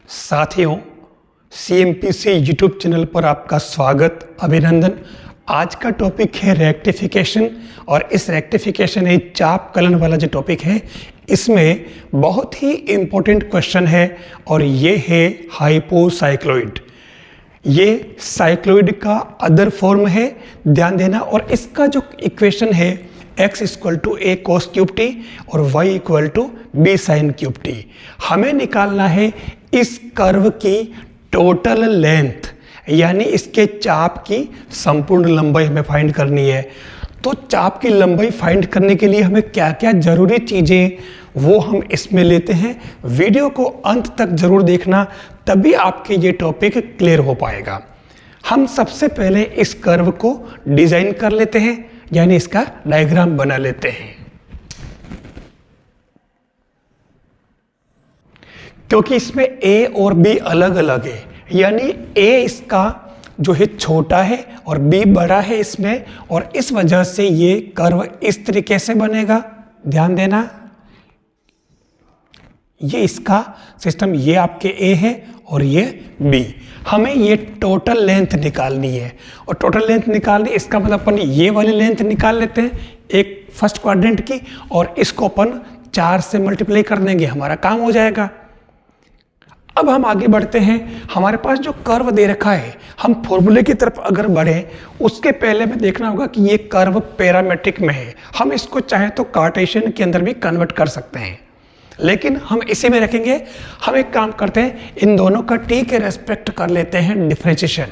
साथियों, CMPC YouTube channel पर आपका स्वागत, अभिनंदन। आज का टॉपिक है रेक्टिफिकेशन और इस रेक्टिफिकेशन है चाप कलन वाला जो टॉपिक है, इसमें बहुत ही इम्पोर्टेंट क्वेश्चन है और ये है हाइपोसाइक्लोइड। ये साइक्लोइड का अदर फॉर्म है, ध्यान देना। और इसका जो इक्वेशन है x equal to a cos cube t और y equal to b sine cube t. हमें निकालना है इस कर्व की टोटल लेंथ, यानी इसके चाप की संपूर्ण लंबाई हमें फाइंड करनी है। तो चाप की लंबाई फाइंड करने के लिए हमें क्या क्या जरूरी चीजें वो हम इसमें लेते हैं। वीडियो को अंत तक जरूर देखना, तभी आपके ये टॉपिक क्लियर हो पाएगा। हम सबसे पहले इस कर्व को डिजाइन कर लेते हैं, यानी इसका डायग्राम बना लेते हैं। क्योंकि इसमें a और b अलग अलग है, यानी a इसका जो है छोटा है और b बड़ा है इसमें, और इस वजह से ये कर्व इस तरीके से बनेगा। ध्यान देना, ये इसका सिस्टम, ये आपके a है और ये b। हमें ये टोटल लेंथ निकालनी है, और टोटल लेंथ निकालनी, इसका मतलब अपन ये वाली लेंथ निकाल लेते हैं एक फर्स्ट क्वाड्रेंट की, और इसको अपन 4 से मल्टीप्लाई कर देंगे, हमारा काम हो जाएगा। अब हम आगे बढ़ते हैं। हमारे पास जो कर्व दे रखा है, हम फॉर्मूले की तरफ अगर बढ़े उसके पहले में देखना होगा कि ये कर्व पैरामेट्रिक में है। हम इसको चाहे तो कार्टेशियन के अंदर भी कन्वर्ट कर सकते हैं, लेकिन हम इसी में रखेंगे। हम एक काम करते हैं, इन दोनों का t के रेस्पेक्ट कर लेते हैं डिफरेंशिएशन।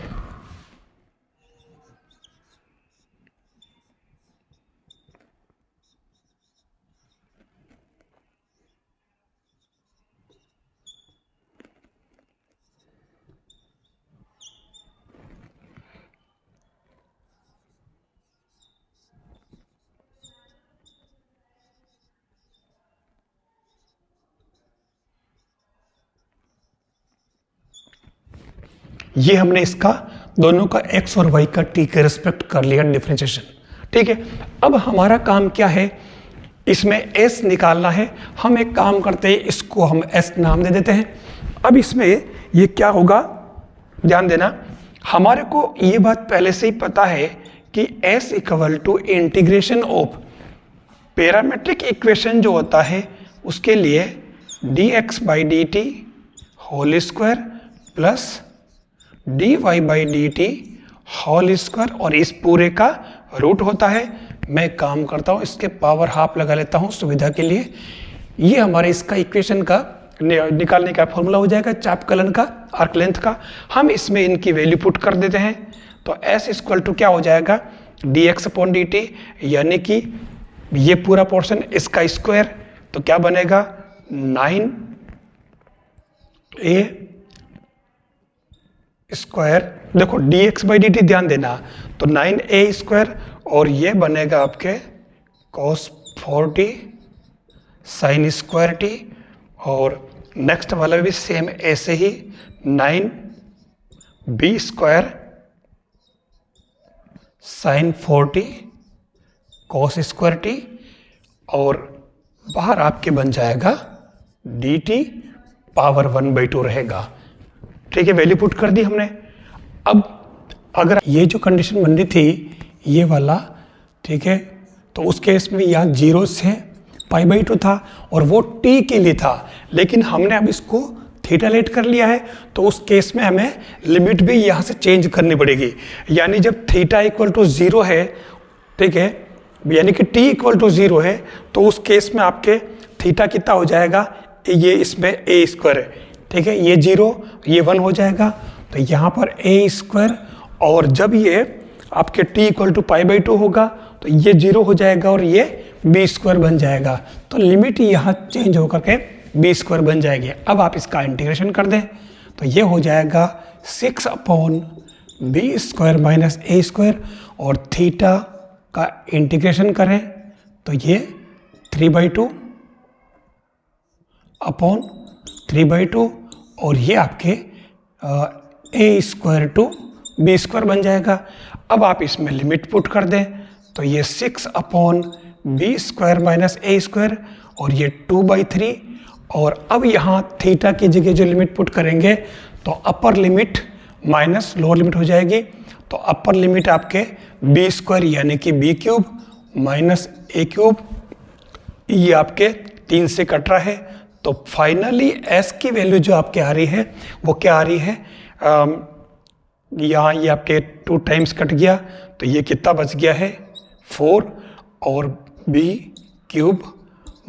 ये हमने इसका दोनों का x और y का t के रिस्पेक्ट कर लिया डिफरेंशिएशन। ठीक है, अब हमारा काम क्या है, इसमें s निकालना है। हम एक काम करते हैं, इसको हम s नाम दे देते हैं। अब इसमें ये क्या होगा, ध्यान देना, हमारे को ये बात पहले से ही पता है कि s equal to integration of parametric equation जो होता है उसके लिए dx by d t whole square plus dy by d t whole square, और इस पूरे का रूट होता है। मैं काम करता हूँ, इसके पावर हाफ लगा लेता हूँ सुविधा के लिए। ये हमारे इसका इक्वेशन का निकालने का फॉर्मूला हो जाएगा, चाप कलन का, आर्क लेंथ का। हम इसमें इनकी वैल्यू पुट कर देते हैं, तो s इक्वल टू क्या हो जाएगा, dx अपॉन डी टी, यानी कि ये पूरा पोर्शन इसका स्क्वायर, तो क्या बनेगा 9a स्क्वायर। देखो dx बाई डी टी ध्यान देना, तो 9a स्क्वायर, और ये बनेगा आपके cos 4t sine square t, और नेक्स्ट वाला भी सेम ऐसे ही 9b square sine 4t cos square t, और बाहर आपके बन जाएगा dt पावर 1/2 रहेगा। ठीक है, वैल्यू पुट कर दी हमने। अब अगर ये जो कंडीशन बन रही थी ये वाला, ठीक है, तो उस केस में यहाँ 0 से π/2 था और वो t के लिए था, लेकिन हमने अब इसको थीटा लेट कर लिया है, तो उस केस में हमें लिमिट भी यहाँ से चेंज करनी पड़ेगी। यानी जब थीटा इक्वल टू 0 है, ठीक है, यानी कि t इक्वल टू 0 है, तो उस केस में आपके थीटा कितना हो जाएगा, ये इसमें a स्क्वायर है, ठीक है, ये 0 ये 1 हो जाएगा, तो यहाँ पर a स्क्वायर, और जब ये आपके t इक्वल टू π/2 होगा तो ये 0 हो जाएगा और ये b स्क्वायर बन जाएगा। तो लिमिट यहाँ चेंज होकर के b स्क्वायर बन जाएगी। अब आप इसका इंटीग्रेशन कर दें, तो ये हो जाएगा 6 upon b square minus a square, और थीटा का इंटीग्रेशन करें तो ये 3/2 अपॉन 3/2, और ये आपके a square to b square बन जाएगा। अब आप इसमें लिमिट पुट कर दें, तो ये 6 upon b square minus a square, और ये 2/3, और अब यहाँ थीटा की जगह जो लिमिट पुट करेंगे तो upper limit minus lower limit हो जाएगी। तो अपर लिमिट आपके बी स्क्वायर यानी कि B cube minus A cube, ये आपके 3 से कट रहा है। तो फाइनली एस की वैल्यू जो आपके आ रही है वो क्या आ रही है, यहाँ ये आपके 2 टाइम्स कट गया तो ये कितना बच गया है 4 और B cube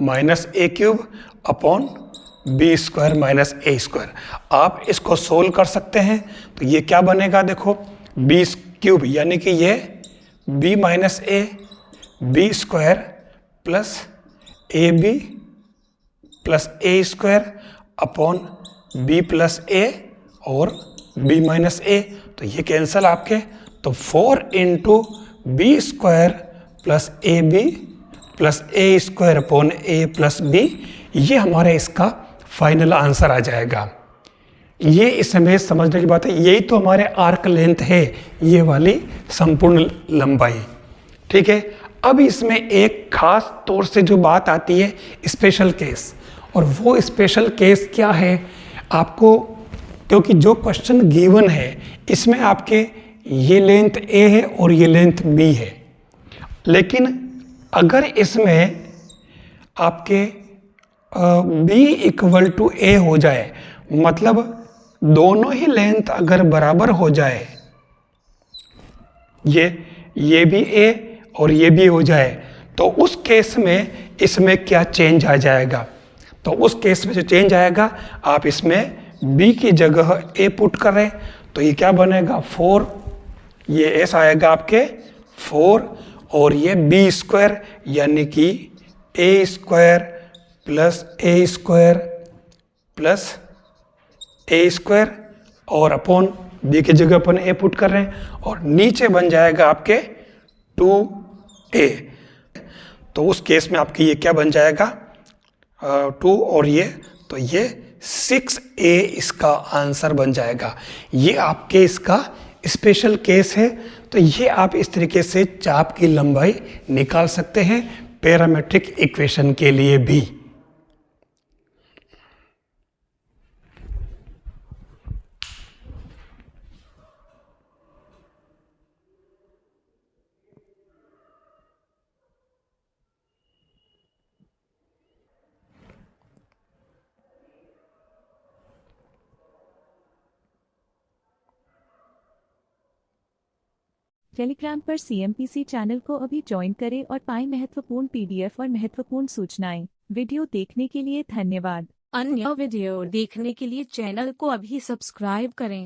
minus A cube upon B square minus A square. आप इसको सोल्व कर सकते हैं तो ये क्या बनेगा, देखो बी क्यूब यानी कि ये B minus A B square plus A B plus A square upon B plus A और बी माइनस ए, तो ये कैंसल आपके। तो 4 into b square plus A B plus A square upon a plus b, ये हमारा इसका final answer आ जाएगा। ये इसमें समझने की बात है, यही तो हमारे आर्क लेंथ है, ये वाली संपूर्ण लंबाई, ठीक है। अब इसमें एक खास तौर से जो बात आती है स्पेशल केस, और वो स्पेशल केस क्या है आपको, क्योंकि जो क्वेश्चन गिवन है इसमें आपके ये लेंथ ए है और ये लेंथ बी है, लेकिन अगर इसमें आपके बी इक्वल टू ए हो जाए, मतलब दोनों ही लेंथ अगर बराबर हो जाए, ये भी ए और ये भी हो जाए, तो उस केस में इसमें क्या चेंज आ जाएगा। तो उस केस में जो चेंज आएगा, आप इसमें b की जगह a पुट करें तो ये क्या बनेगा 4, ये s आएगा आपके 4 और ये b स्क्वायर यानी कि a square plus a square plus a square और अपॉन b की जगह अपन a पुट कर रहे हैं और नीचे बन जाएगा आपके 2a। तो उस केस में आपकी ये क्या बन जाएगा 2 और ये, तो ये 6a इसका आंसर बन जाएगा। ये आपके इसका स्पेशल केस है। तो ये आप इस तरीके से चाप की लंबाई निकाल सकते हैं पैरामेट्रिक इक्वेशन के लिए भी। टेलीग्राम पर CMPC चैनल को अभी ज्वाइन करें और पाएं महत्वपूर्ण PDF और महत्वपूर्ण सूचनाएं। वीडियो देखने के लिए धन्यवाद। अन्य वीडियो देखने के लिए चैनल को अभी सब्सक्राइब करें।